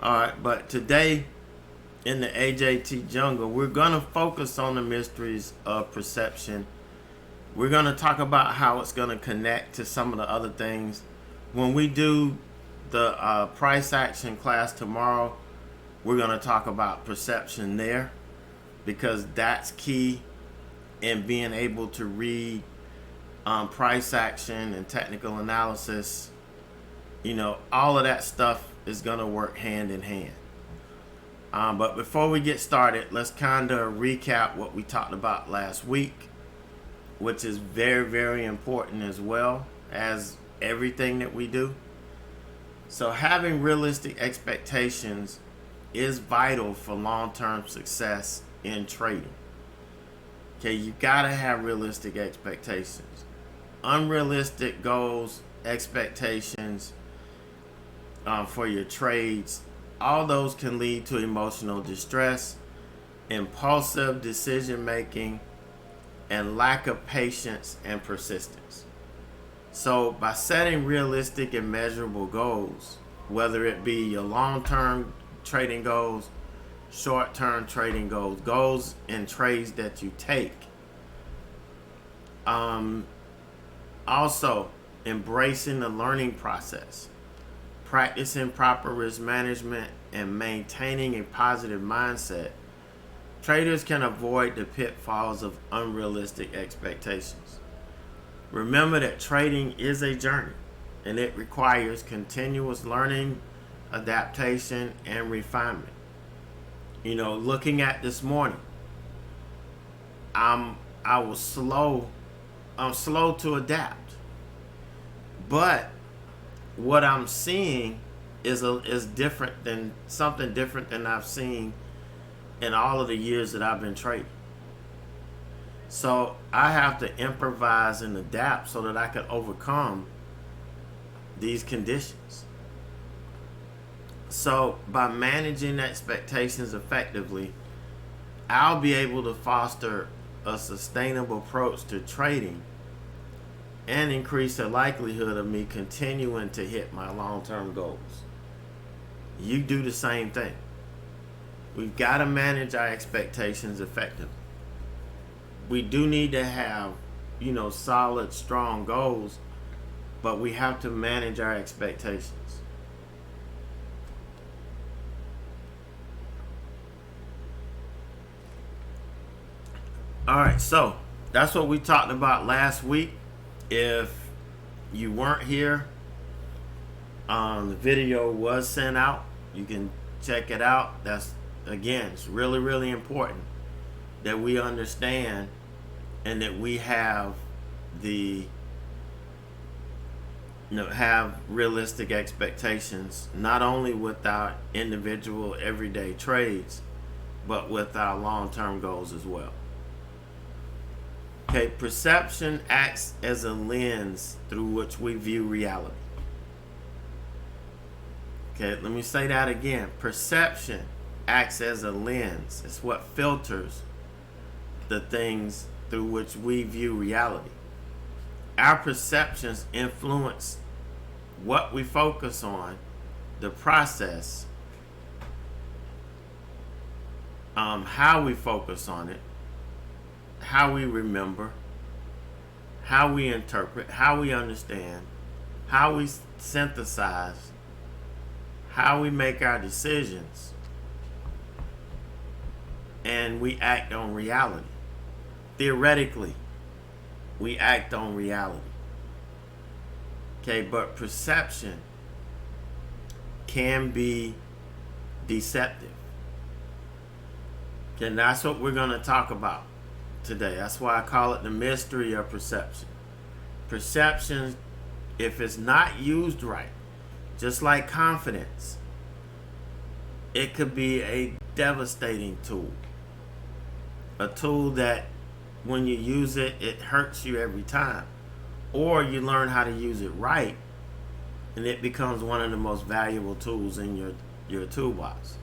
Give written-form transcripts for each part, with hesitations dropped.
All right, but today in the AJT jungle, we're going to focus on the mysteries of perception. We're going to talk about how it's going to connect to some of the other things. When we do the price action class tomorrow, we're going to talk about perception there because that's key in being able to read price action and technical analysis. All of that stuff is going to work hand in hand. But before we get started, let's kind of recap what we talked about last week, which is very, very important as well as everything that we do. So having realistic expectations is vital for long-term success in trading. Okay, you gotta have realistic expectations. Unrealistic goals, expectations for your trades, all those can lead to emotional distress, impulsive decision making, and lack of patience and persistence. So by setting realistic and measurable goals, whether it be your long-term trading goals, short-term trading goals, goals in trades that you take, also embracing the learning process, practicing proper risk management, and maintaining a positive mindset, traders can avoid the pitfalls of unrealistic expectations. Remember that trading is a journey and it requires continuous learning, adaptation, and refinement. Looking at this morning, I'm slow to adapt. But what I'm seeing is different than something different than I've seen in all of the years that I've been trading. So I have to improvise and adapt so that I can overcome these conditions. So by managing expectations effectively, I'll be able to foster a sustainable approach to trading and increase the likelihood of me continuing to hit my long-term goals. You do the same thing. We've got to manage our expectations effectively. We do need to have, solid, strong goals, but we have to manage our expectations. All right, so that's what we talked about last week. If you weren't here, the video was sent out. You can check it out. It's really, really important that we understand and that we have have realistic expectations, not only with our individual everyday trades, but with our long-term goals as well. Okay, perception acts as a lens through which we view reality. Okay, let me say that again. Perception acts as a lens. It's what filters the things through which we view reality. Our perceptions influence what we focus on, the process, how we focus on it, how we remember, how we interpret, how we understand, how we synthesize, how we make our decisions, and we act on reality. Theoretically, we act on reality. Okay, but perception can be deceptive. Okay, and that's what we're going to talk about today. That's why I call it the mystery of perception. Perception, if it's not used right, just like confidence, it could be a devastating tool. A tool that when you use it, it hurts you every time. Or you learn how to use it right, and it becomes one of the most valuable tools in your toolbox.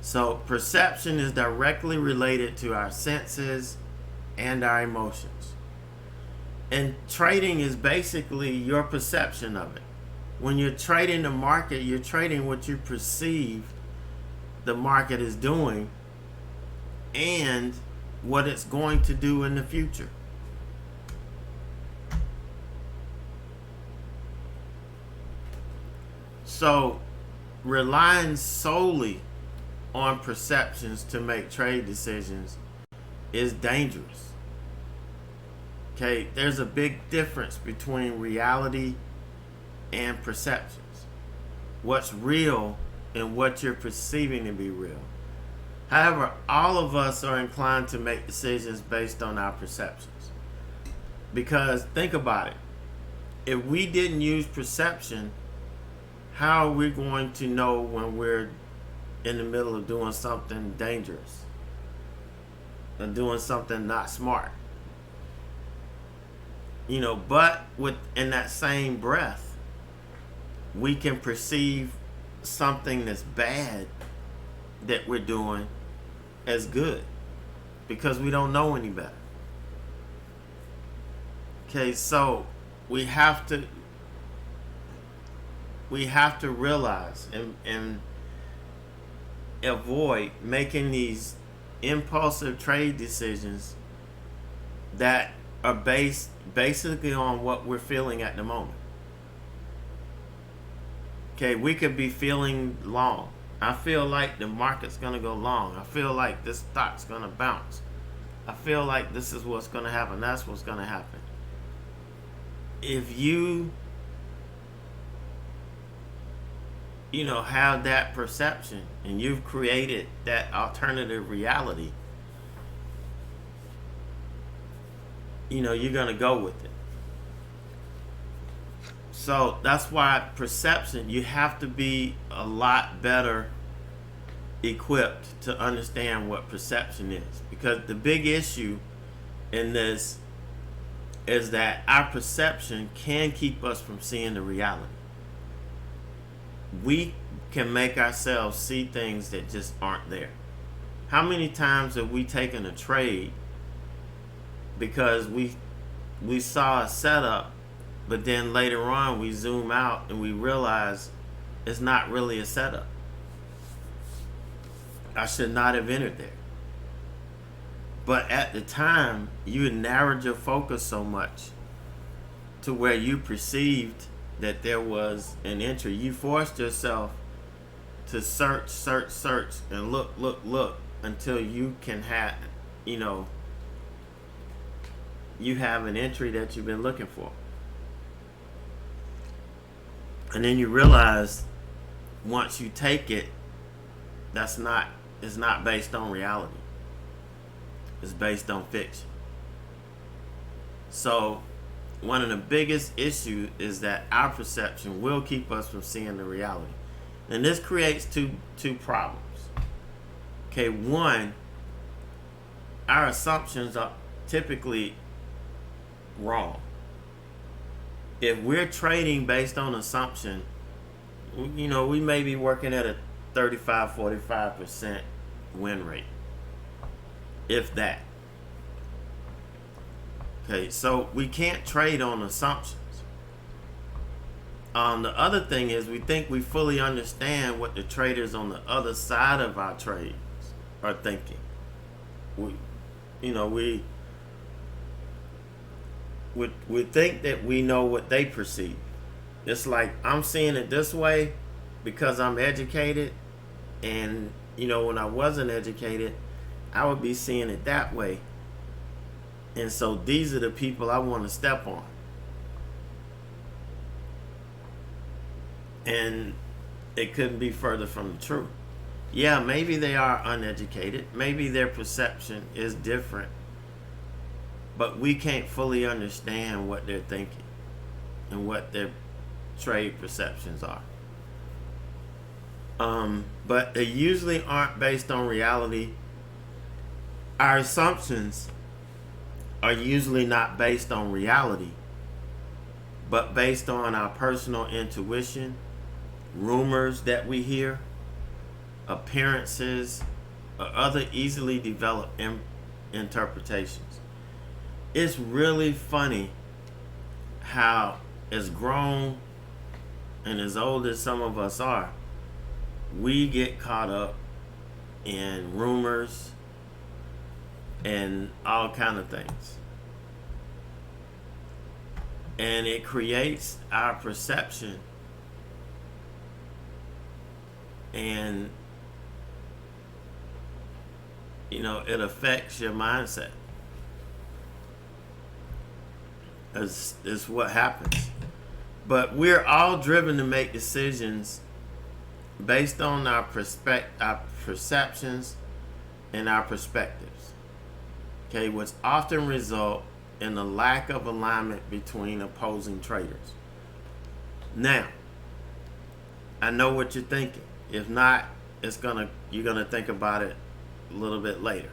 So perception is directly related to our senses and our emotions. And trading is basically your perception of it. When you're trading the market, you're trading what you perceive the market is doing and what it's going to do in the future. So, relying solely on perceptions to make trade decisions is dangerous. Okay, there's a big difference between reality and perceptions. What's real and what you're perceiving to be real. However, all of us are inclined to make decisions based on our perceptions. Because think about it. If we didn't use perception, how are we going to know when we're in the middle of doing something dangerous and doing something not smart? But in that same breath, we can perceive something that's bad that we're doing as good because we don't know any better. Okay, so we have to realize and avoid making these impulsive trade decisions that are based basically on what we're feeling at the moment. Okay, we could be feeling long. I feel like the market's going to go long. I feel like this stock's going to bounce. I feel like this is what's going to happen. That's what's going to happen. If you have that perception and you've created that alternative reality, you're going to go with it. So that's why perception, you have to be a lot better equipped to understand what perception is. Because the big issue in this is that our perception can keep us from seeing the reality. We can make ourselves see things that just aren't there. How many times have we taken a trade because we saw a setup, but then later on we zoom out and we realize it's not really a setup? I should not have entered there. But at the time, you narrowed your focus so much to where you perceived that there was an entry. You forced yourself to search, and look until you can have, you have an entry that you've been looking for. And then you realize once you take it, it's not based on reality. It's based on fiction. So one of the biggest issues is that our perception will keep us from seeing the reality. And this creates two problems. Okay, one, our assumptions are typically wrong. If we're trading based on assumption, we may be working at a 35-45% win rate, if that. Okay, so we can't trade on assumptions. The other thing is we think we fully understand what the traders on the other side of our trades are thinking. We think that we know what they perceive. It's like I'm seeing it this way because I'm educated, and when I wasn't educated, I would be seeing it that way. And so these are the people I want to step on. And it couldn't be further from the truth. Yeah, maybe they are uneducated. Maybe their perception is different. But we can't fully understand what they're thinking and what their trade perceptions are. But they usually aren't based on reality. Our assumptions are usually not based on reality, but based on our personal intuition, rumors that we hear, appearances, or other easily developed interpretations. It's really funny how as grown and as old as some of us are, we get caught up in rumors and all kind of things. And it creates our perception, and it affects your mindset. Is what happens. But we're all driven to make decisions based on our perceptions and our perspectives. Okay, which often result in a lack of alignment between opposing traders. Now, I know what you're thinking. If not, you're gonna think about it a little bit later.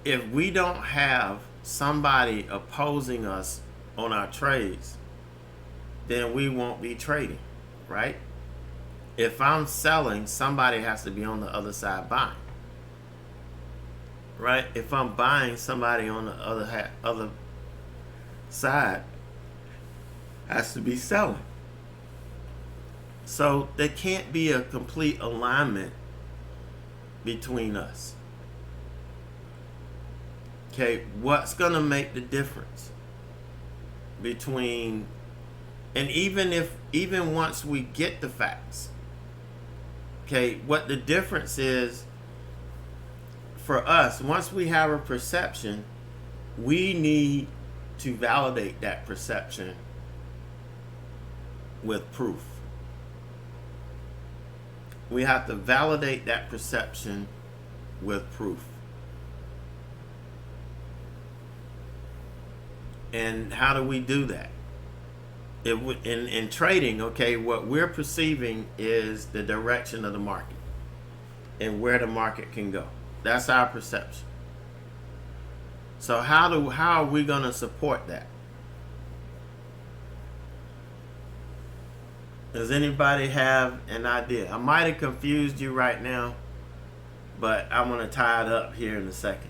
If we don't have somebody opposing us on our trades, then we won't be trading, right? If I'm selling, somebody has to be on the other side buying, right? If I'm buying, somebody on the other side has to be selling. So there can't be a complete alignment between us. Okay, what's gonna make the difference between, and even once we get the facts, okay, what the difference is for us, once we have a perception, we need to validate that perception with proof. We have to validate that perception with proof. And how do we do that? In trading, okay, what we're perceiving is the direction of the market and where the market can go. That's our perception. So how are we going to support that? Does anybody have an idea? I might have confused you right now, but I'm going to tie it up here in a second.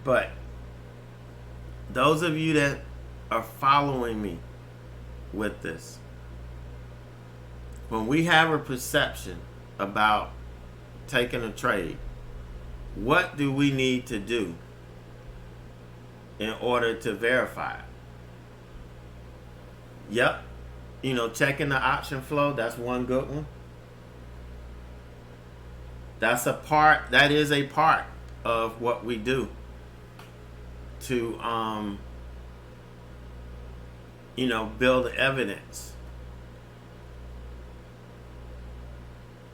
But those of you that are following me with this, when we have a perception about taking a trade, what do we need to do in order to verify it? Yep. Checking the option flow, that's one good one. That is a part of what we do to build evidence.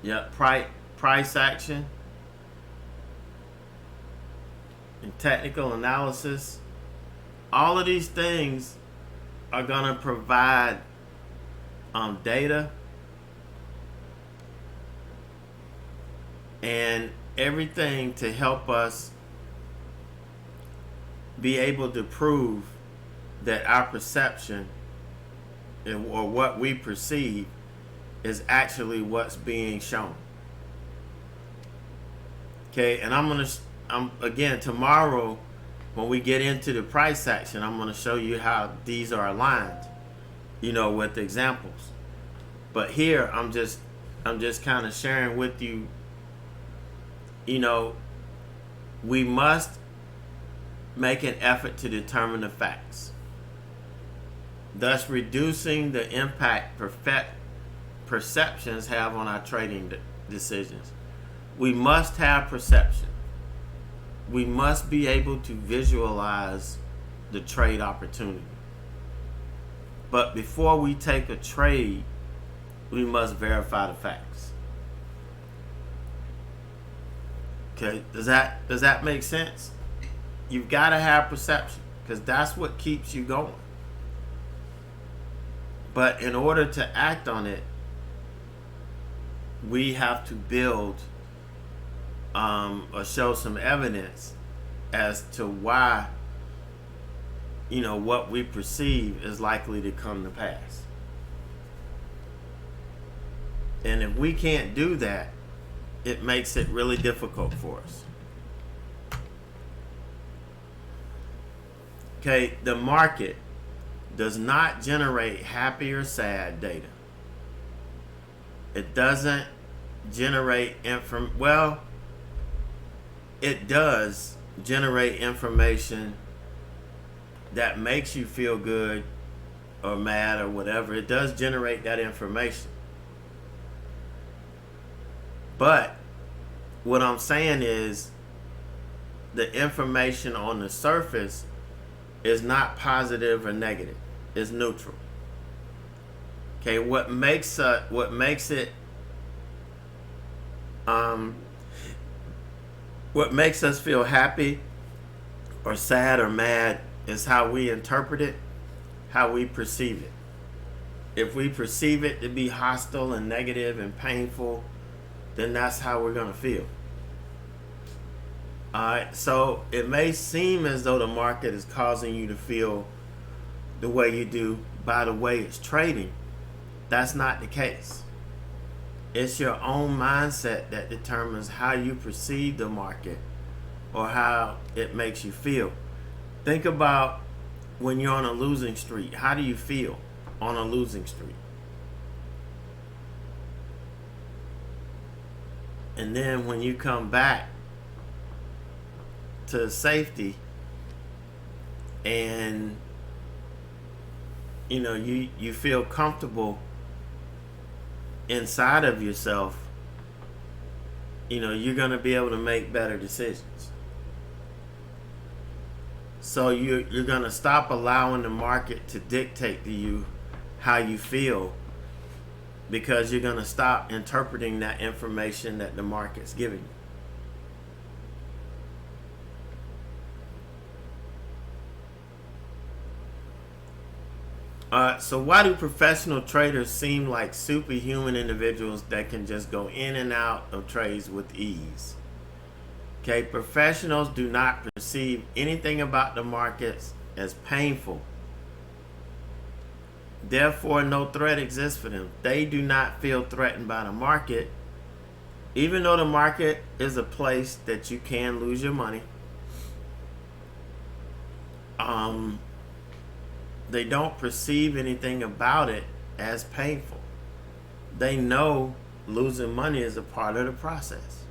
Yep, price action and technical analysis. All of these things are going to provide data and everything to help us be able to prove that our perception or what we perceive is actually what's being shown. Okay, and again tomorrow when we get into the price action, I'm going to show you how these are aligned, with examples. But here I'm just kind of sharing with you, we must make an effort to determine the facts, thus reducing the impact perceptions have on our trading decisions. We must have perception. We must be able to visualize the trade opportunity. But before we take a trade, we must verify the facts. Okay, does that make sense? You've got to have perception because that's what keeps you going. But in order to act on it, we have to build or show some evidence as to why what we perceive is likely to come to pass. And if we can't do that, it makes it really difficult for us. Okay, the market does not generate happy or sad data. It doesn't generate it does generate information that makes you feel good or mad or whatever. It does generate that information. But what I'm saying is the information on the surface is not positive or negative. It's neutral. Okay, what makes it what makes us feel happy or sad or mad is how we interpret it, how we perceive it. If we perceive it to be hostile and negative and painful, then that's how we're going to feel. Alright, so it may seem as though the market is causing you to feel the way you do by the way it's trading. That's not the case. It's your own mindset that determines how you perceive the market or how it makes you feel. Think about when you're on a losing streak. How do you feel on a losing streak? And then when you come back to safety and you feel comfortable inside of yourself, you're going to be able to make better decisions. So you're going to stop allowing the market to dictate to you how you feel, because you're going to stop interpreting that information that the market's giving you. So why do professional traders seem like superhuman individuals that can just go in and out of trades with ease? Okay, professionals do not perceive anything about the markets as painful. Therefore, no threat exists for them. They do not feel threatened by the market, even though the market is a place that you can lose your money. They don't perceive anything about it as painful. They know losing money is a part of the process.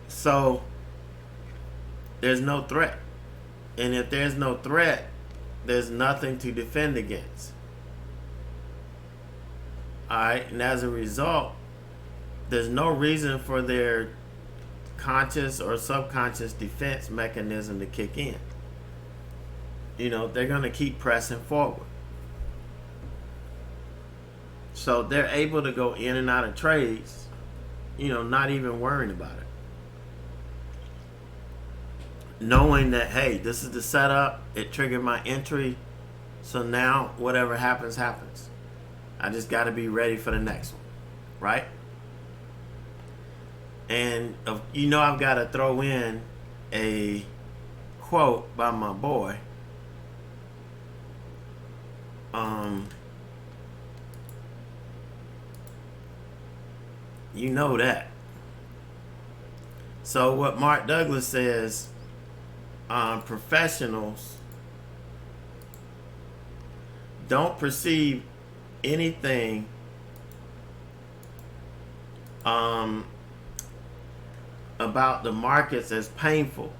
So there's no threat. And if there's no threat, there's nothing to defend against. Alright, and as a result, there's no reason for their conscious or subconscious defense mechanism to kick in. They're going to keep pressing forward. So they're able to go in and out of trades, not even worrying about it. Knowing that, hey, this is the setup, it triggered my entry, so now whatever happens, happens. I just got to be ready for the next one, right? And I've got to throw in a quote by my boy. You know that. So what Mark Douglas says, professionals don't perceive anything about the markets as painful.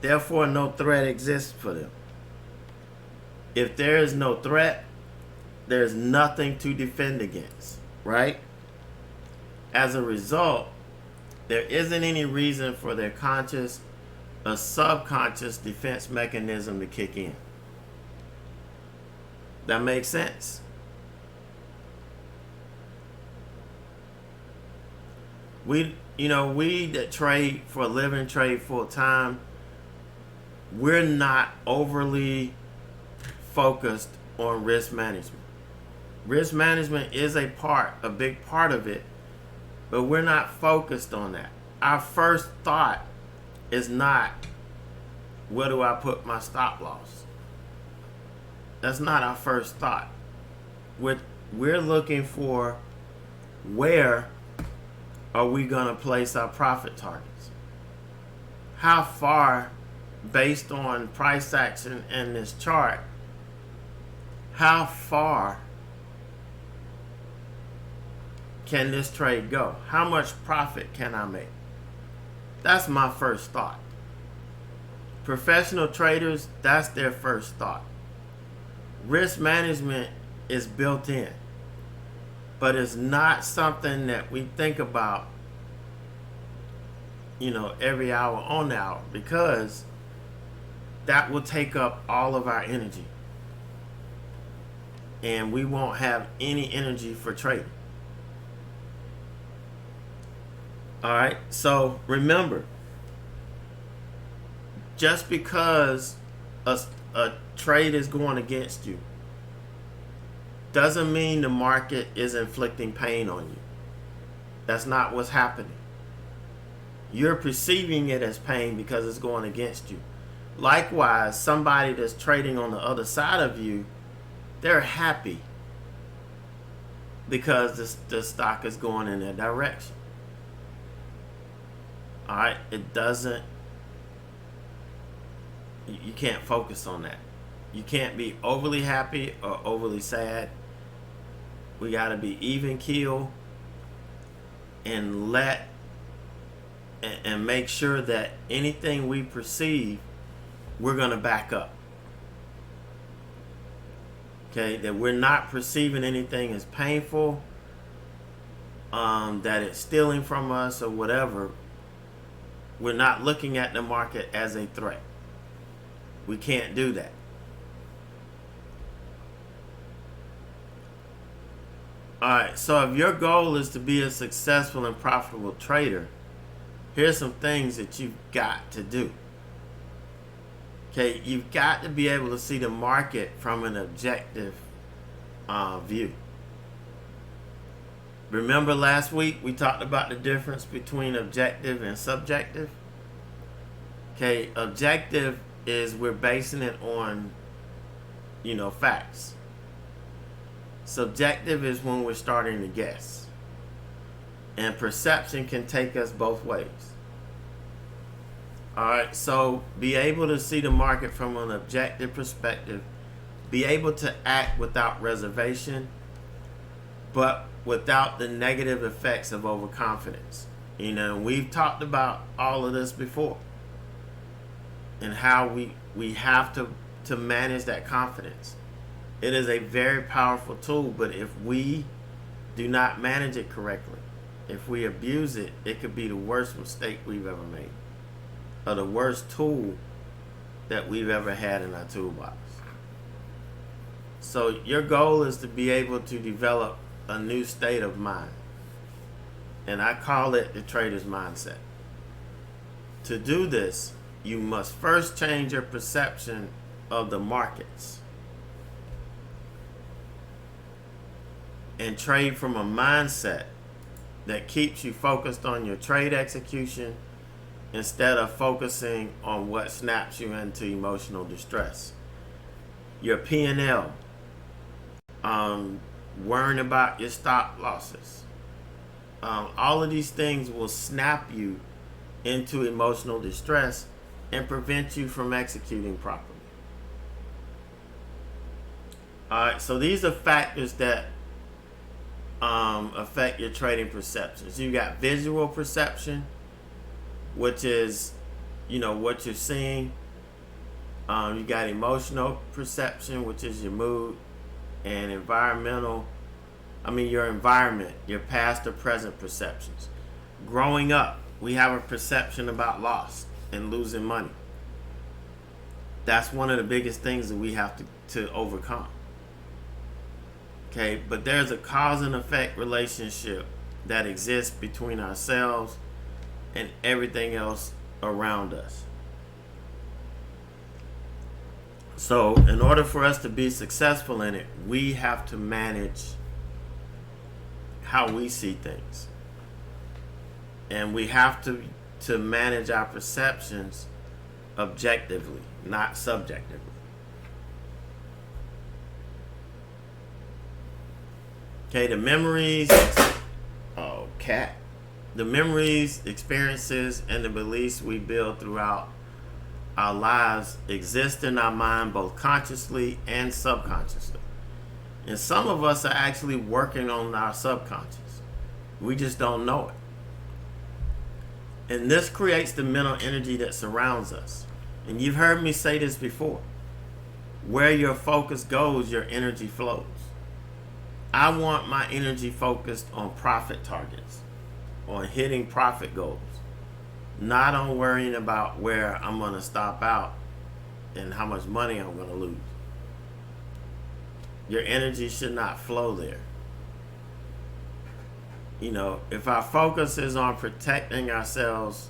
Therefore, no threat exists for them. If there is no threat, there's nothing to defend against, right? As a result, there isn't any reason for their conscious or subconscious defense mechanism to kick in. That makes sense? We that trade for a living, trade full time, we're not overly focused on risk management. Risk management is a big part of it, but we're not focused on that. Our first thought is not, where do I put my stop loss? That's not our first thought. We're looking for, where are we going to place our profit targets? How far based on price action in this chart, how far can this trade go? How much profit can I make? That's my first thought. Professional traders, that's their first thought. Risk management is built in, but it's not something that we think about, every hour on the hour, because that will take up all of our energy. And we won't have any energy for trading. All right, so remember, just because a trade is going against you doesn't mean the market is inflicting pain on you. That's not what's happening. You're perceiving it as pain because it's going against you. Likewise, somebody that's trading on the other side of you, they're happy because the stock is going in their direction. All right, it doesn't, you can't focus on that. You can't be overly happy or overly sad. We got to be even keel and make sure that anything we perceive, we're going to back up. Okay, that we're not perceiving anything as painful, that it's stealing from us or whatever. We're not looking at the market as a threat. We can't do that. Alright, so if your goal is to be a successful and profitable trader, here's some things that you've got to do. Okay, you've got to be able to see the market from an objective view. Remember last week we talked about the difference between objective and subjective? Okay, objective is we're basing it on, facts. Subjective is when we're starting to guess. And perception can take us both ways. Alright, so be able to see the market from an objective perspective, be able to act without reservation, but without the negative effects of overconfidence. We've talked about all of this before, and how we have to manage that confidence. It is a very powerful tool, but if we do not manage it correctly, if we abuse it, it could be the worst mistake we've ever made, or the worst tool that we've ever had in our toolbox. So your goal is to be able to develop a new state of mind, and I call it the trader's mindset. To do this, you must first change your perception of the markets and trade from a mindset that keeps you focused on your trade execution instead of focusing on what snaps you into emotional distress. Your P&L, worrying about your stop losses. All of these things will snap you into emotional distress and prevent you from executing properly. Alright, so these are factors that affect your trading perceptions. You got visual perception, which is, what you're seeing. You got emotional perception, which is your mood, and your environment, your past or present perceptions. Growing up, we have a perception about loss and losing money. That's one of the biggest things that we have to overcome. Okay, but there's a cause and effect relationship that exists between ourselves and everything else around us. So in order for us to be successful in it, we have to manage how we see things. And we have to manage our perceptions objectively, not subjectively. Okay, the memories, the memories, experiences, and the beliefs we build throughout our lives exist in our mind both consciously and subconsciously. And some of us are actually working on our subconscious. We just don't know it. And this creates the mental energy that surrounds us. And you've heard me say this before. Where your focus goes, your energy flows. I want my energy focused on profit targets, on hitting profit goals, not on worrying about where I'm going to stop out and how much money I'm going to lose. Your energy should not flow there. You know, if our focus is on protecting ourselves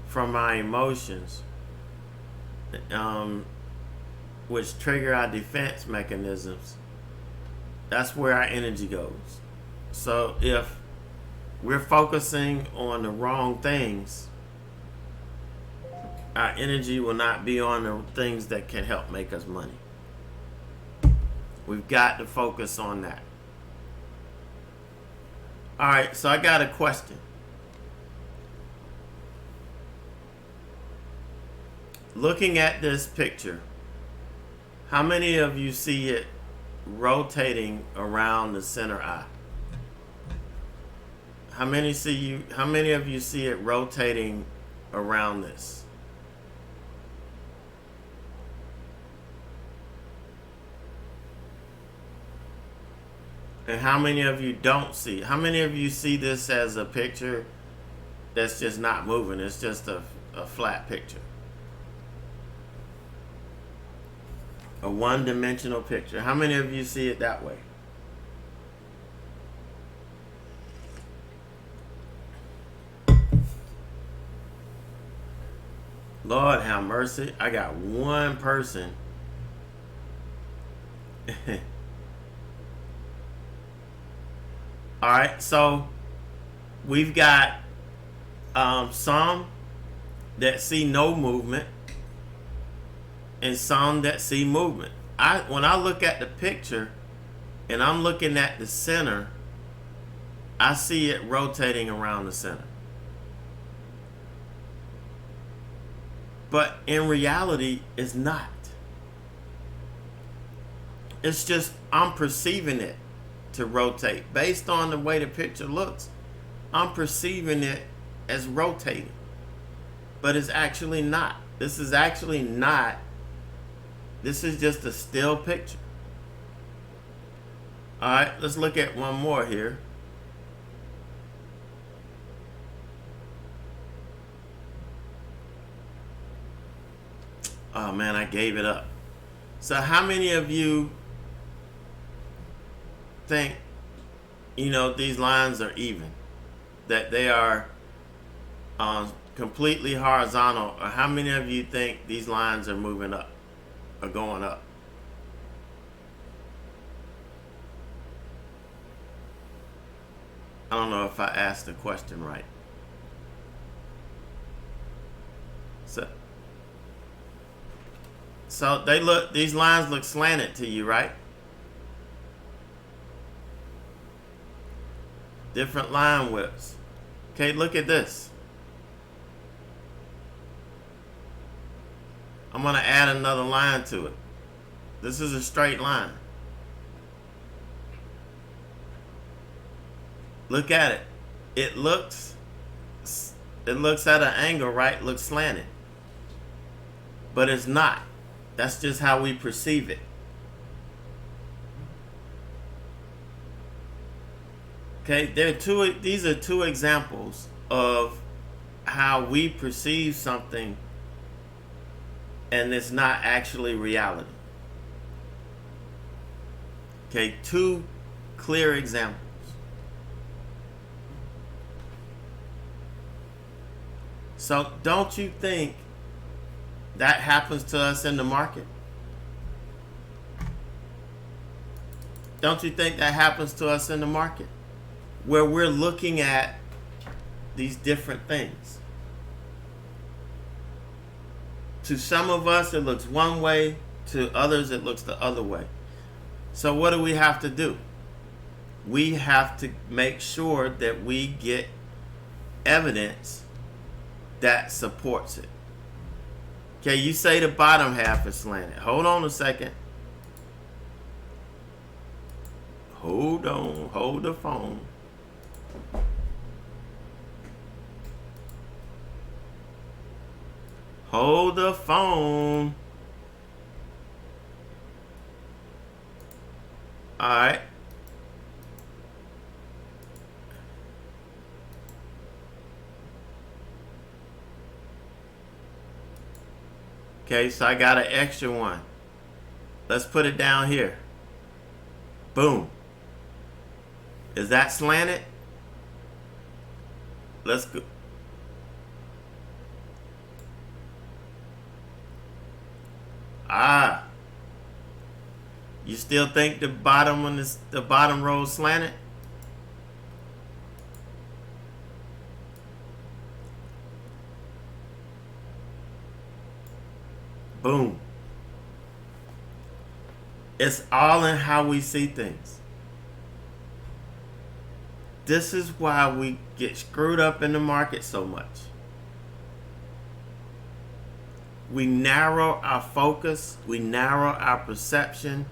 from our emotions, which trigger our defense mechanisms, that's where our energy goes. So if we're focusing on the wrong things, our energy will not be on the things that can help make us money. We've got to focus on that. All right, so I got a question. Looking at this picture, how many of you see it rotating around the center eye? How many of you see it rotating around this? And how many of you don't see? How many of you see this as a picture that's just not moving? It's just a flat picture. A one-dimensional picture. How many of you see it that way? Lord have mercy. I got one person. All right, so we've got some that see no movement and some that see movement. When I look at the picture and I'm looking at the center, I see it rotating around the center. But in reality, it's not. It's just I'm perceiving it to rotate. Based on the way the picture looks, I'm perceiving it as rotating. But it's actually not. This is actually not. This is just a still picture. All right, let's look at one more here. Oh man, I gave it up. So how many of you think, these lines are even? That they are completely horizontal? Or how many of you think these lines are moving up or going up? I don't know if I asked the question right. So these lines look slanted to you, right? Different line widths. Okay, look at this. I'm going to add another line to it. This is a straight line. Look at it. It looks at an angle, right? Looks slanted. But it's not. That's just how we perceive it. Okay, these are two examples of how we perceive something and it's not actually reality. Okay, two clear examples. So don't you think that happens to us in the market? Don't you think that happens to us in the market? Where we're looking at these different things. To some of us, it looks one way. To others, it looks the other way. So what do we have to do? We have to make sure that we get evidence that supports it. Okay, you say the bottom half is slanted. Hold on a second. Hold on. Hold the phone. Hold the phone. All right. Okay, so I got an extra one. Let's put it down here. Boom. Is that slanted? Let's go. Ah. You still think the bottom one is the bottom row slanted? Boom. It's all in how we see things. This is why we get screwed up in the market so much. We narrow our focus, we narrow our perception,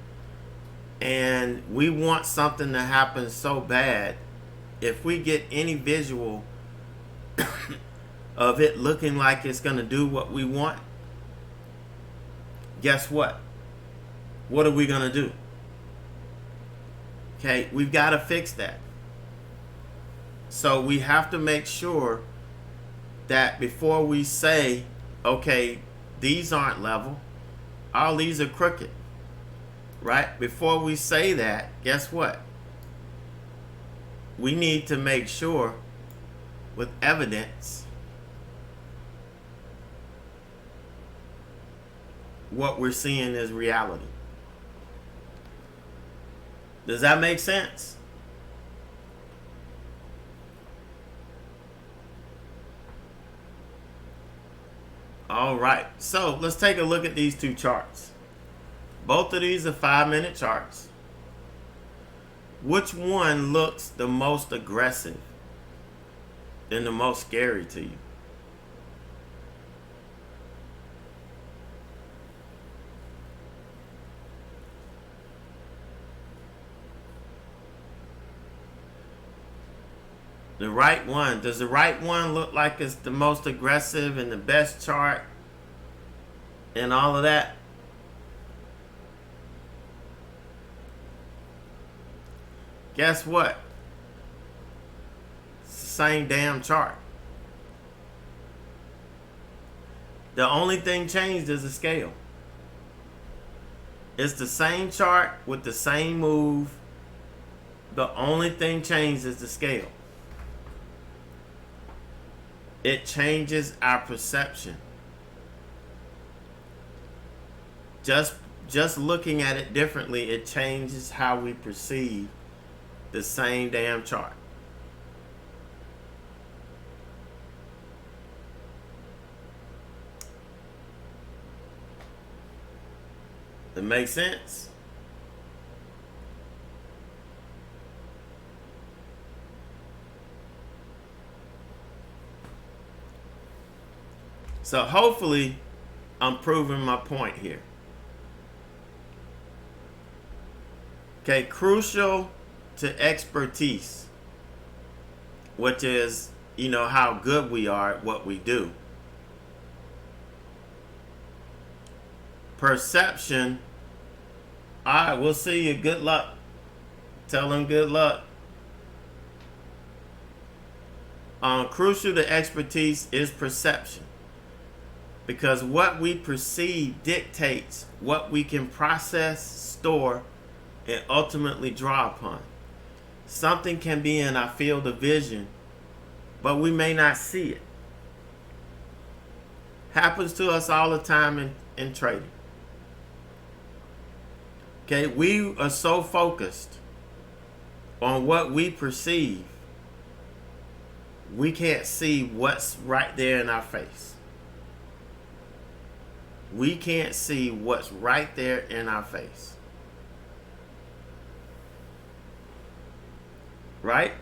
and we want something to happen so bad. If we get any visual of it looking like it's going to do what we want, guess what? What are we going to do? Okay, we've got to fix that. So we have to make sure that before we say, okay, these aren't level, all these are crooked, right? Before we say that, guess what? We need to make sure with evidence what we're seeing is reality. Does that make sense? All right, so let's take a look at these two charts. Both of these are 5-minute charts. Which one looks the most aggressive and the most scary to you? The right one. Does the right one look like it's the most aggressive and the best chart and all of that? Guess what? It's the same damn chart. The only thing changed is the scale. It's the same chart with the same move. The only thing changed is the scale. It changes our perception. Just looking at it differently, it changes how we perceive the same damn chart. That makes sense? So hopefully I'm proving my point here. Okay, crucial to expertise, which is, how good we are at what we do. Perception, all right, we'll see you. Good luck. Tell them good luck. Crucial to expertise is perception. Because what we perceive dictates what we can process, store, and ultimately draw upon. Something can be in our field of vision, but we may not see it. Happens to us all the time in trading. Okay, we are so focused on what we perceive, we can't see what's right there in our face. We can't see what's right there in our face. Right?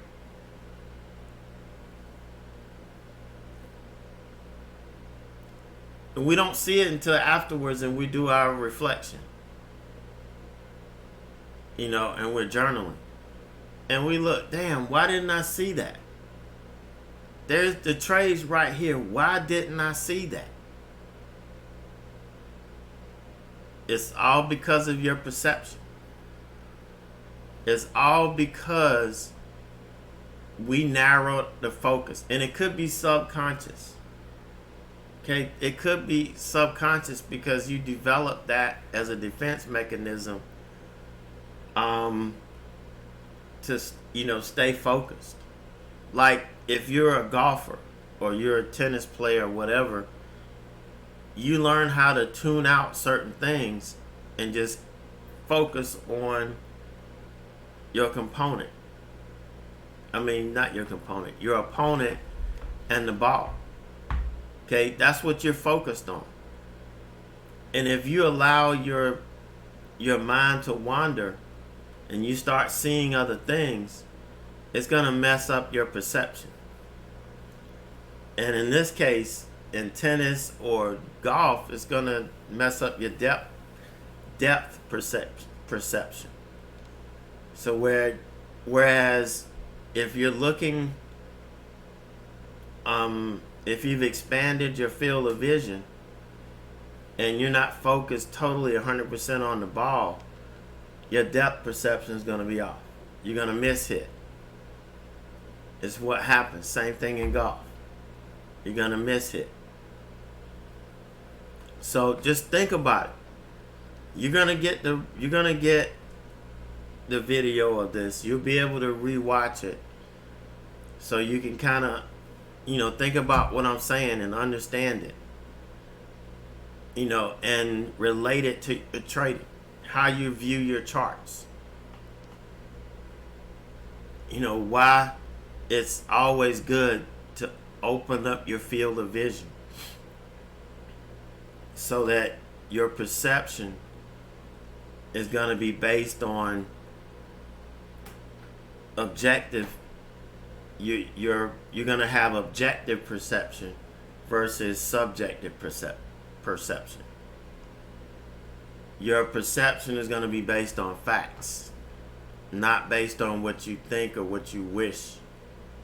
And we don't see it until afterwards, and we do our reflection, and we're journaling. And we look, damn, why didn't I see that? There's the trades right here. Why didn't I see that? It's all because of your perception. It's all because we narrowed the focus. And it could be subconscious. Okay? It could be subconscious because you developed that as a defense mechanism to stay focused. Like if you're a golfer or you're a tennis player or whatever, you learn how to tune out certain things and just focus on your component. I mean, not your component, your opponent and the ball. Okay, that's what you're focused on. And if you allow your mind to wander and you start seeing other things, it's going to mess up your perception. And in this case, in tennis or golf, it's going to mess up your depth perception. So whereas if you're looking, if you've expanded your field of vision and you're not focused totally 100% on the ball, your depth perception is going to be off. You're going to miss hit. It's what happens. Same thing in golf. You're going to miss hit. So just think about it. You're going to get the video of this. You'll be able to rewatch it so you can kind of think about what I'm saying and understand it, and relate it to your trading, how you view your charts, why it's always good to open up your field of vision so that your perception is going to be based on objective. You're going to have objective perception versus subjective perception. Your perception is going to be based on facts, not based on what you think or what you wish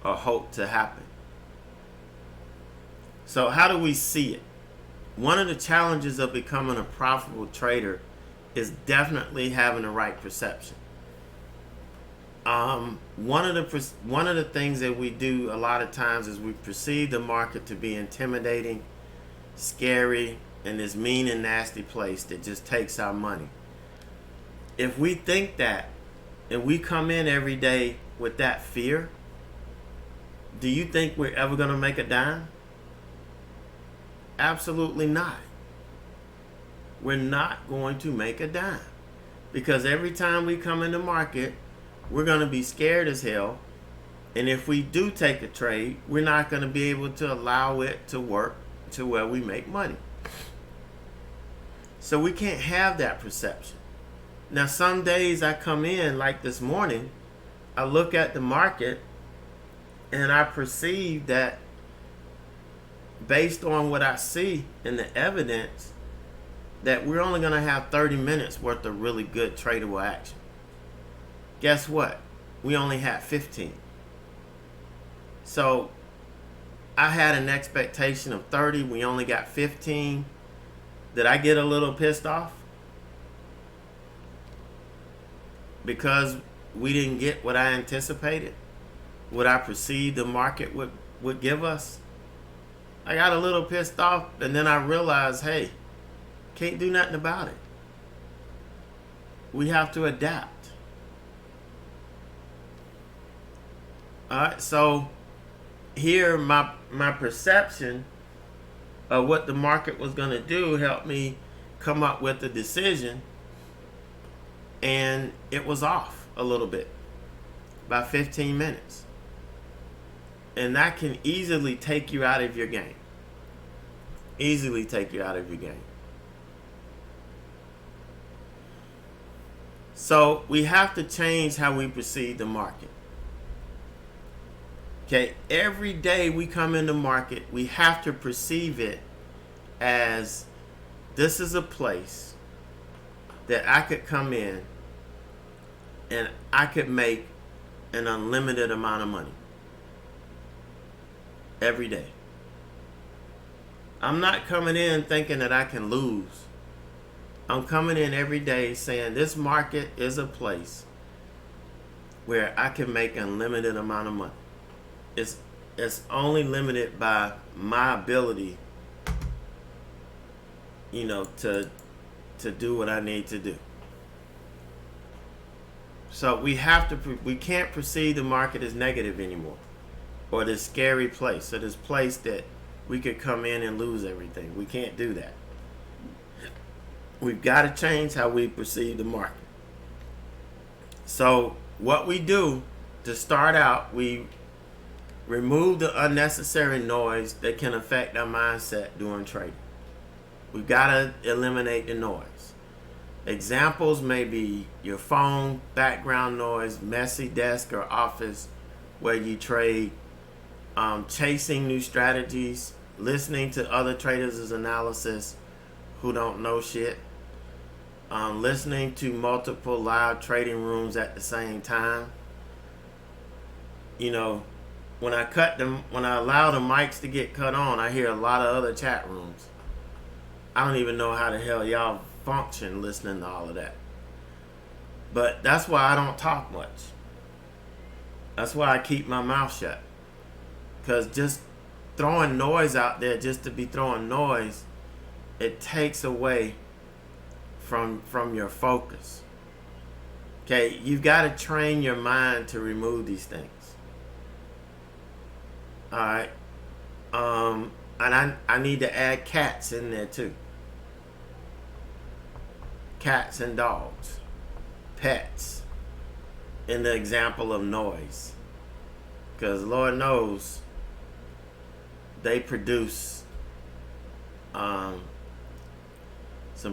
or hope to happen. So how do we see it? One of the challenges of becoming a profitable trader is definitely having the right perception. One of the things that we do a lot of times is we perceive the market to be intimidating, scary, and this mean and nasty place that just takes our money. If we think that and we come in every day with that fear, do you think we're ever going to make a dime? Absolutely not. We're not going to make a dime because every time we come in the market, we're going to be scared as hell. And if we do take a trade, we're not going to be able to allow it to work to where we make money. So we can't have that perception. Now, some days I come in, like this morning, I look at the market and I perceive that based on what I see in the evidence, that we're only going to have 30 minutes worth of really good tradable action. Guess what? We only had 15. So I had an expectation of 30. We only got 15. Did I get a little pissed off? Because we didn't get what I anticipated? What I perceived the market would give us? I got a little pissed off, and then I realized, hey, can't do nothing about it. We have to adapt. Alright, so here my perception of what the market was going to do helped me come up with a decision, and it was off a little bit, by 15 minutes. And that can easily take you out of your game. Easily take you out of your game. So we have to change how we perceive the market. Okay, every day we come in the market, we have to perceive it as this is a place that I could come in and I could make an unlimited amount of money every day. I'm not coming in thinking that I can lose. I'm coming in every day saying this market is a place where I can make an unlimited amount of money. It's only limited by my ability, to do what I need to do. So we can't perceive the market as negative anymore, or this scary place, or this place that we could come in and lose everything. We can't do that. We've got to change how we perceive the market. So what we do to start out, we remove the unnecessary noise that can affect our mindset during trading. We've got to eliminate the noise. Examples may be your phone, background noise, messy desk or office where you trade, chasing new strategies, listening to other traders' analysis who don't know shit, listening to multiple live trading rooms at the same time. When I allow the mics to get cut on, I hear a lot of other chat rooms. I don't even know how the hell y'all function listening to all of that. But that's why I don't talk much. That's why I keep my mouth shut. Because just throwing noise out there just to be throwing noise, it takes away from your focus. Okay, you've got to train your mind to remove these things. Alright. And I need to add cats in there too. Cats and dogs. Pets. In the example of noise. Because Lord knows they produce some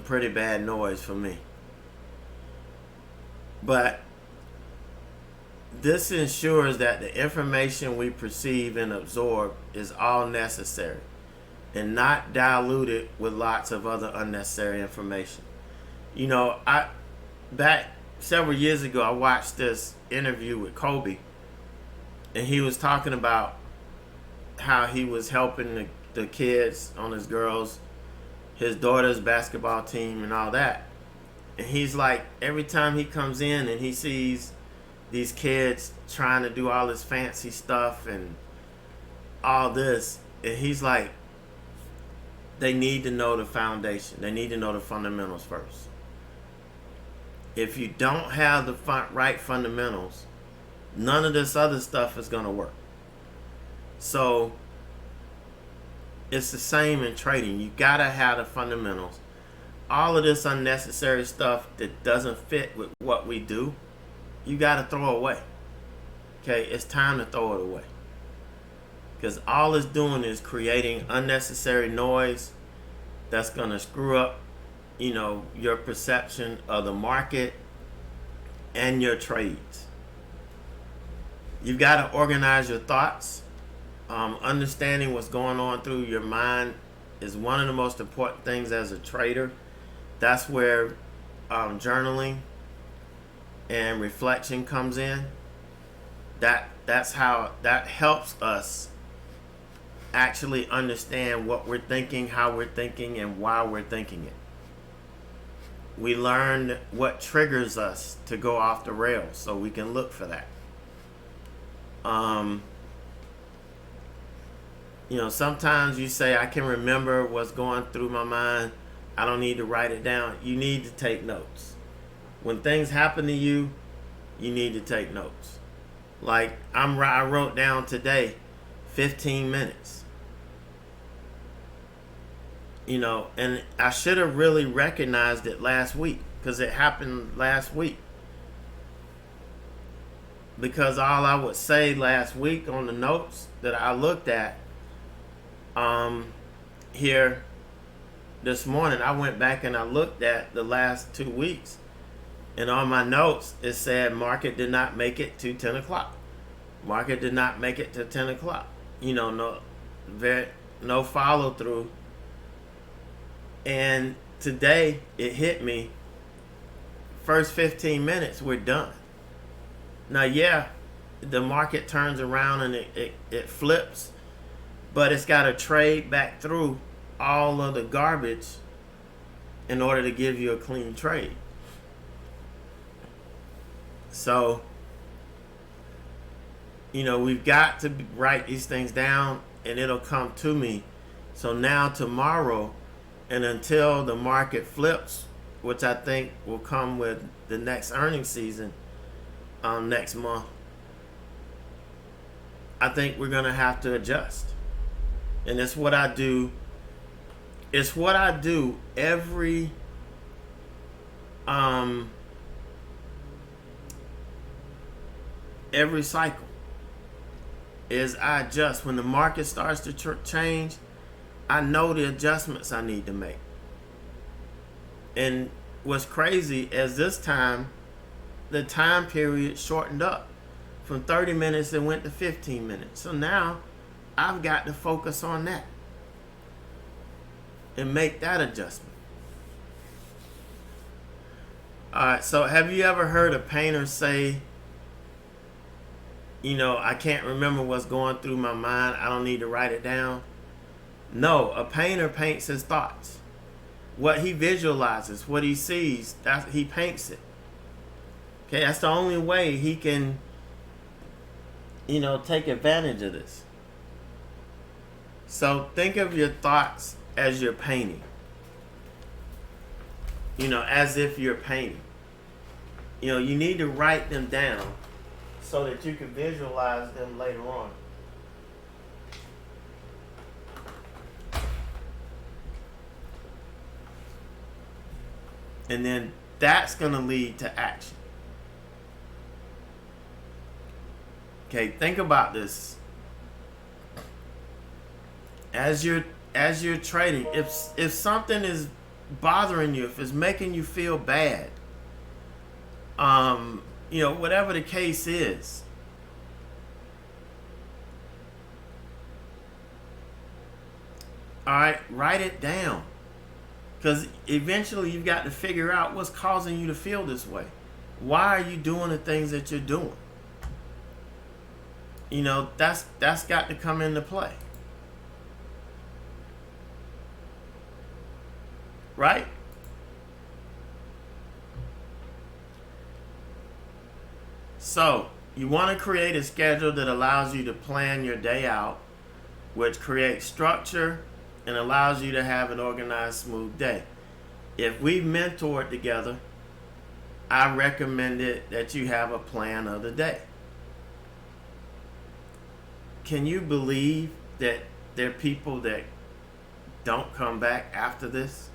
pretty bad noise for me. But this ensures that the information we perceive and absorb is all necessary and not diluted with lots of other unnecessary information. Back several years ago, I watched this interview with Kobe, and he was talking about how he was helping the kids on his daughter's basketball team and all that. And he's like, every time he comes in and he sees these kids trying to do all this fancy stuff and all this, and he's like, they need to know the foundation. They need to know the fundamentals first. If you don't have the right fundamentals, none of this other stuff is going to work. So it's the same in trading. You got to have the fundamentals. All of this unnecessary stuff that doesn't fit with what we do, you got to throw away. Okay, it's time to throw it away. Because all it's doing is creating unnecessary noise that's going to screw up, your perception of the market and your trades. You've got to organize your thoughts. Understanding what's going on through your mind is one of the most important things as a trader. That's where journaling and reflection comes in. That's how that helps us actually understand what we're thinking, how we're thinking, and why we're thinking it. We learn what triggers us to go off the rails, so we can look for that. Sometimes you say, I can remember what's going through my mind. I don't need to write it down. You need to take notes. When things happen to you, you need to take notes. Like I wrote down today 15 minutes. And I should have really recognized it last week, because it happened last week. Because all I would say last week on the notes that I looked at, here this morning, I went back and I looked at the last 2 weeks, and on my notes it said market did not make it to 10 o'clock. Market did not make it to 10 o'clock. No follow through And today it hit me. First 15 minutes, we're done. Now, yeah, the market turns around and it flips, but it's got to trade back through all of the garbage in order to give you a clean trade. So, we've got to write these things down and it'll come to me. So now tomorrow and until the market flips, which I think will come with the next earnings season next month, I think we're going to have to adjust. And it's what I do. It's what I do every cycle. Is I adjust. When the market starts to change, I know the adjustments I need to make. And what's crazy is this time, the time period shortened up. From 30 minutes it went to 15 minutes. So now I've got to focus on that and make that adjustment. Alright, so have you ever heard a painter say, I can't remember what's going through my mind, I don't need to write it down? No, a painter paints his thoughts. What he visualizes, what he sees, he paints it. Okay, that's the only way he can, take advantage of this. So think of your thoughts as you're painting. As if you're painting. You need to write them down so that you can visualize them later on. And then that's going to lead to action. Okay, think about this. As you're trading, if something is bothering you, if it's making you feel bad, whatever the case is, all right, write it down. Because eventually you've got to figure out what's causing you to feel this way. Why are you doing the things that you're doing? That's got to come into play. Right? So, you want to create a schedule that allows you to plan your day out, which creates structure and allows you to have an organized, smooth day. If we mentored together, I recommended that you have a plan of the day. Can you believe that there are people that don't come back after this?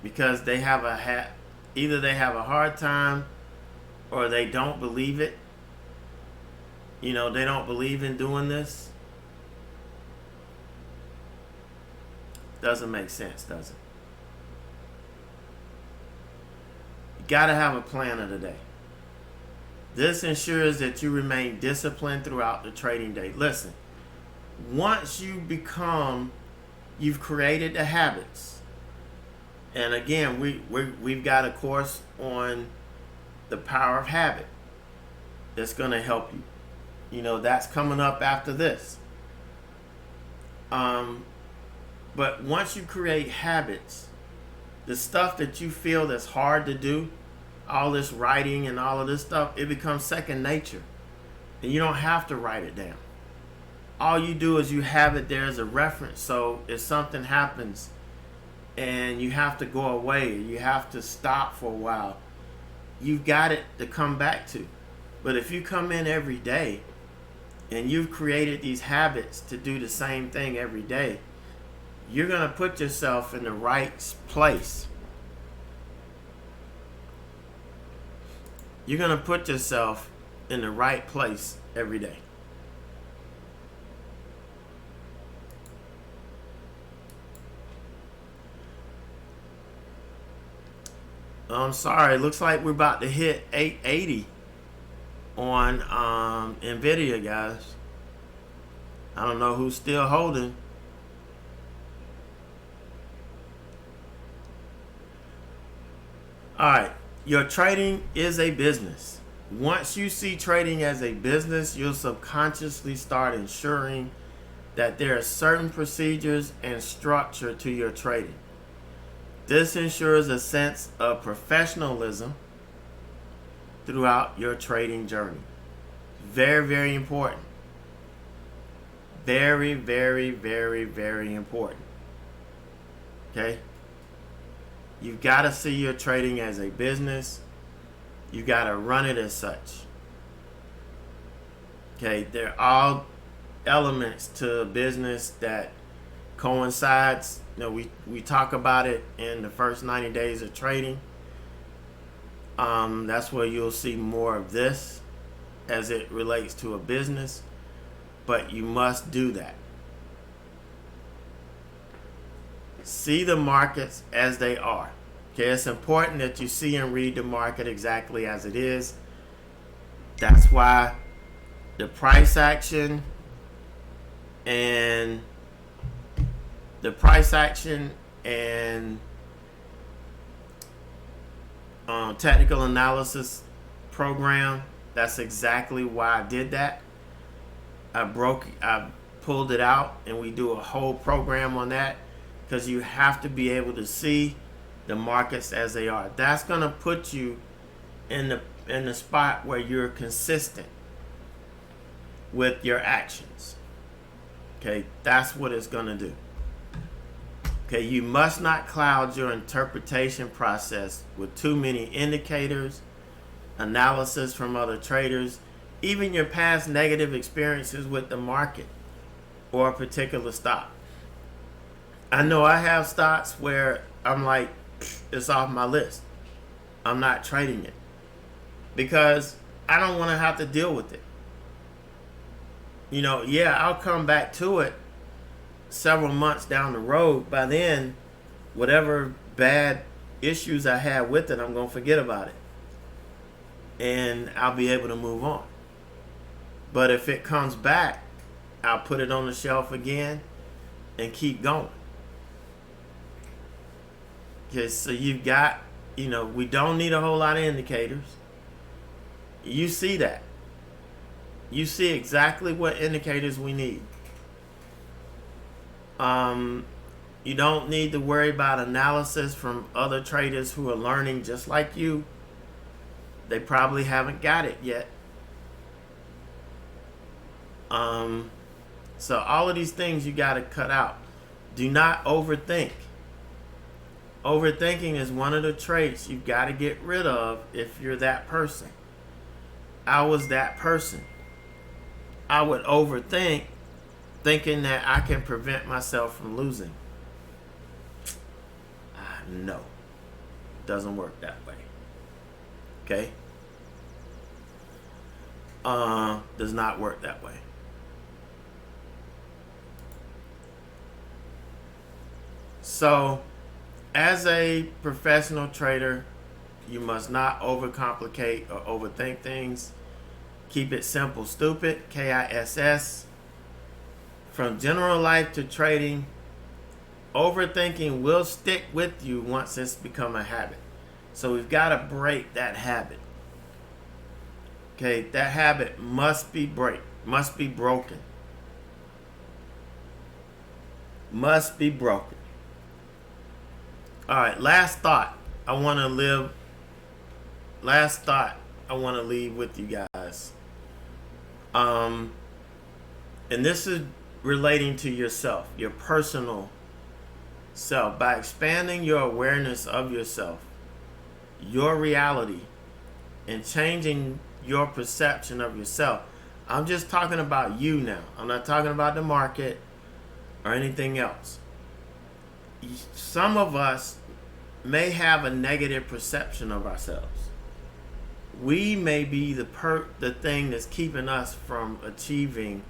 Because they have either they have a hard time or they don't believe it. They don't believe in doing this. Doesn't make sense, does it? You got to have a plan of the day. This ensures that you remain disciplined throughout the trading day. Listen, once you've created the habits, and again, we've got a course on the power of habit that's going to help you. That's coming up after this. But once you create habits, the stuff that you feel that's hard to do, all this writing and all of this stuff, it becomes second nature. And you don't have to write it down. All you do is you have it there as a reference. So if something happens and you have to go away, or you have to stop for a while, you've got it to come back to. But if you come in every day and you've created these habits to do the same thing every day, you're going to put yourself in the right place. You're going to put yourself in the right place every day. I'm sorry, it looks like we're about to hit 880 on NVIDIA, guys. I don't know who's still holding. All right, your trading is a business. Once you see trading as a business, you'll subconsciously start ensuring that there are certain procedures and structure to your trading. This ensures a sense of professionalism throughout your trading journey. Very, very important. Very, very, very, very important. Okay? You've got to see your trading as a business. You've got to run it as such. Okay? They're all elements to business that coincides. We talk about it in the first 90 days of trading. That's where you'll see more of this as it relates to a business. But you must do that. See the markets as they are. Okay, it's important that you see and read the market exactly as it is. That's why the price action and technical analysis program, that's exactly why I did that. I pulled it out, and we do a whole program on that, because you have to be able to see the markets as they are. That's going to put you in the spot where you're consistent with your actions. Okay, that's what it's going to do. Okay, you must not cloud your interpretation process with too many indicators, analysis from other traders, even your past negative experiences with the market or a particular stock. I know I have stocks where I'm like, it's off my list. I'm not trading it because I don't want to have to deal with it. I'll come back to it several months down the road. By then, whatever bad issues I had with it, I'm going to forget about it. And I'll be able to move on. But if it comes back, I'll put it on the shelf again and keep going. Okay, so you've got, we don't need a whole lot of indicators. You see that. You see exactly what indicators we need. You don't need to worry about analysis from other traders who are learning just like you. They probably haven't got it yet. So all of these things you got to cut out. Do not overthink. Overthinking is one of the traits you've got to get rid of if you're that person. I was that person. I would overthink, thinking that I can prevent myself from losing. No. Doesn't work that way. Okay? Does not work that way. So, as a professional trader, you must not overcomplicate or overthink things. Keep it simple, stupid, KISS. From general life to trading, overthinking will stick with you once it's become a habit. So we've got to break that habit. Okay, that habit must be broken. Must be broken. All right, last thought I want to leave with you guys. And this is relating to yourself, your personal self. By expanding your awareness of yourself, your reality, and changing your perception of yourself. I'm just talking about you now. I'm not talking about the market or anything else. Some of us may have a negative perception of ourselves. We may be the thing that's keeping us from achieving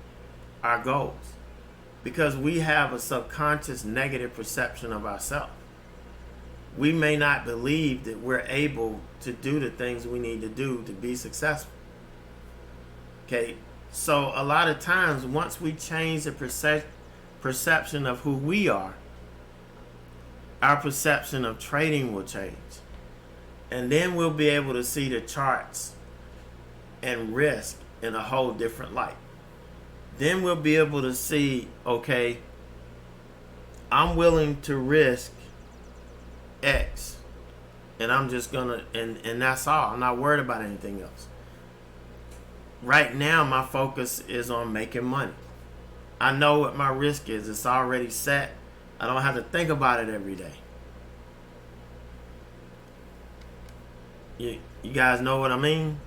our goals because we have a subconscious negative perception of ourselves. We may not believe that we're able to do the things we need to do to be successful. Okay, so a lot of times once we change the perception of who we are, our perception of trading will change. And then we'll be able to see the charts and risk in a whole different light. Then we'll be able to see, okay, I'm willing to risk X. And I'm just gonna, and that's all. I'm not worried about anything else. Right now, my focus is on making money. I know what my risk is. It's already set. I don't have to think about it every day. You guys know what I mean?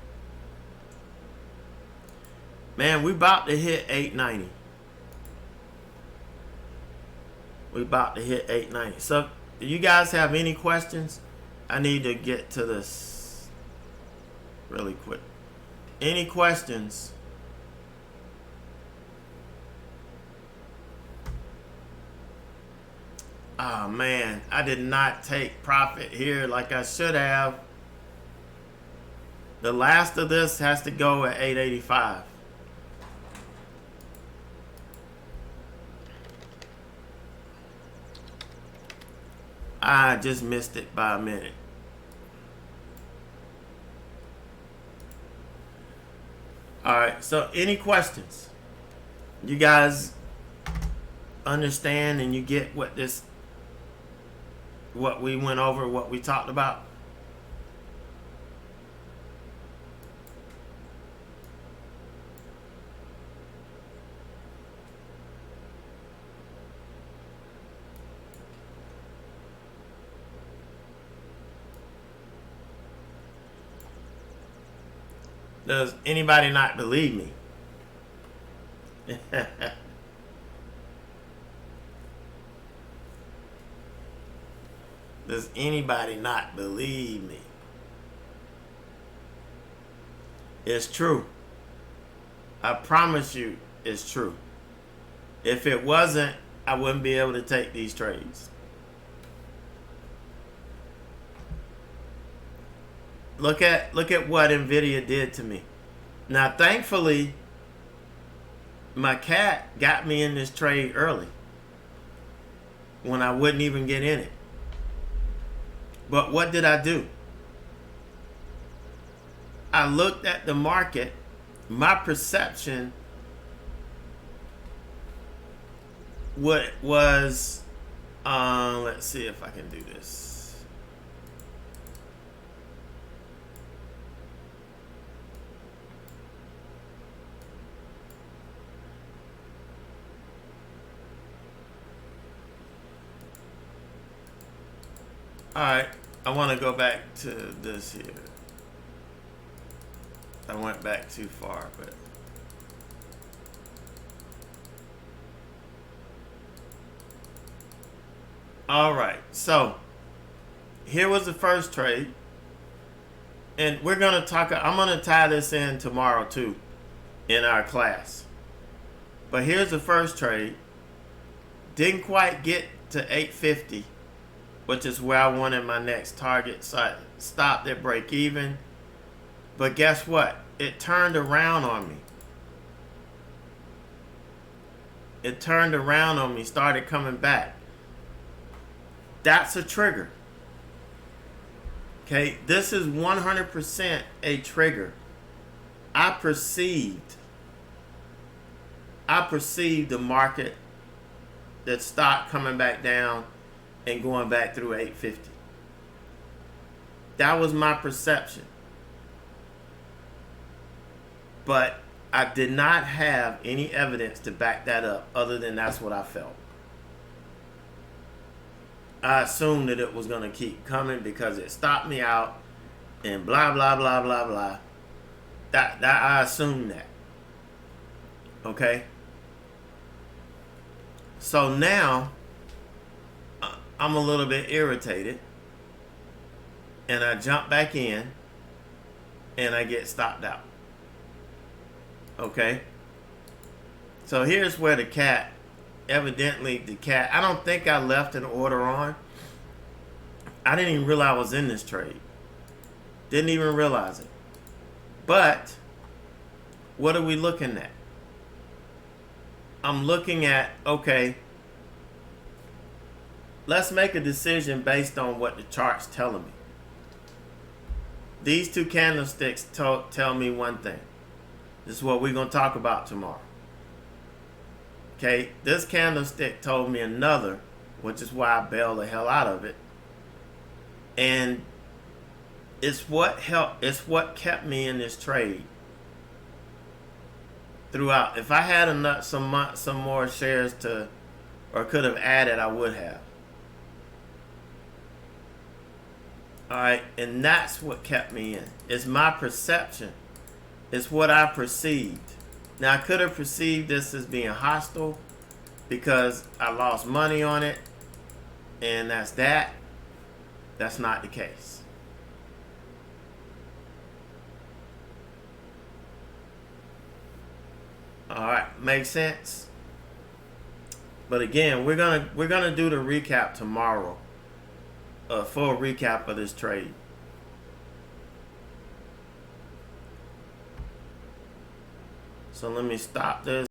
Man, we about to hit 890. We about to hit 890. So, do you guys have any questions? I need to get to this really quick. Any questions? Oh man, I did not take profit here like I should have. The last of this has to go at 885. I just missed it by a minute. Alright, so any questions? You guys understand and you get what we went over, what we talked about? Does anybody not believe me? Does anybody not believe me? It's true. I promise you it's true. If it wasn't, I wouldn't be able to take these trades. Look at what Nvidia did to me. Now, thankfully, my cat got me in this trade early when I wouldn't even get in it. But what did I do? I looked at the market. My perception was, let's see if I can do this. Alright, I want to go back to this here. I went back too far, but alright, so here was the first trade. And we're going to talk, I'm going to tie this in tomorrow too in our class. But here's the first trade. Didn't quite get to 850. Which is where I wanted my next target. So I stopped at break even. But guess what? It turned around on me. It turned around on me, started coming back. That's a trigger. Okay, this is 100% a trigger. I perceived the market, that stock coming back down and going back through 850. That was my perception. But I did not have any evidence to back that up other than that's what I felt. I assumed that it was going to keep coming because it stopped me out and blah, blah, blah, blah, blah. That I assumed that. Okay? So now I'm a little bit irritated, and I jump back in, and I get stopped out. Okay? So here's where the cat, evidently I don't think I left an order on. I didn't even realize I was in this trade. Didn't even realize it. But, what are we looking at? I'm looking at, okay, let's make a decision based on what the chart's telling me. these two candlesticks tell me one thing. This is what we're going to talk about tomorrow. Okay, this candlestick told me another, which is why I bailed the hell out of it. And it's what kept me in this trade throughout. If I had some more shares or could have added, I would have. All right, and that's what kept me in. It's my perception. It's what I perceived. Now, I could have perceived this as being hostile because I lost money on it, and that's that. That's not the case. All right, makes sense. But again, we're gonna do the recap tomorrow. A full recap of this trade. So let me stop this.